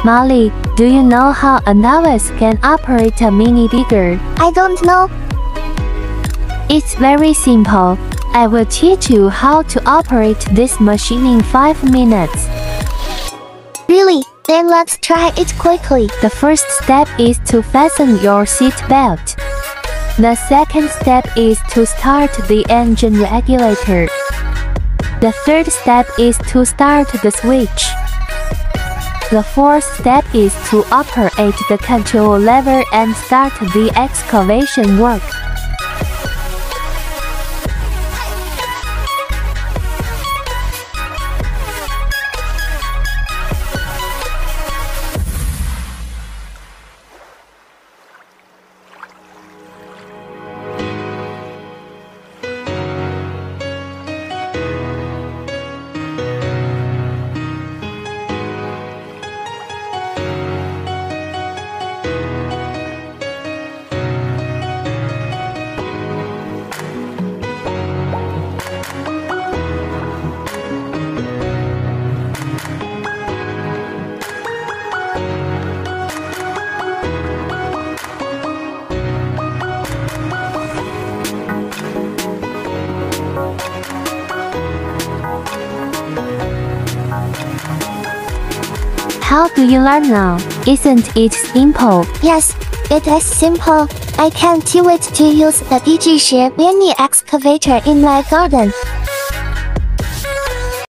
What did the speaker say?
Molly, do you know how a novice can operate a mini digger? I don't know. It's very simple. I will teach you how to operate this machine in 5 minutes. Really? Then let's try it quickly. The first step is to fasten your seat belt. The second step is to start the engine regulator. The third step is to start the switch. The fourth step is to operate the control lever and start the excavation work. How do you learn now? Isn't it simple? Yes, it is simple. I can't wait to use the DigiShare mini excavator in my garden.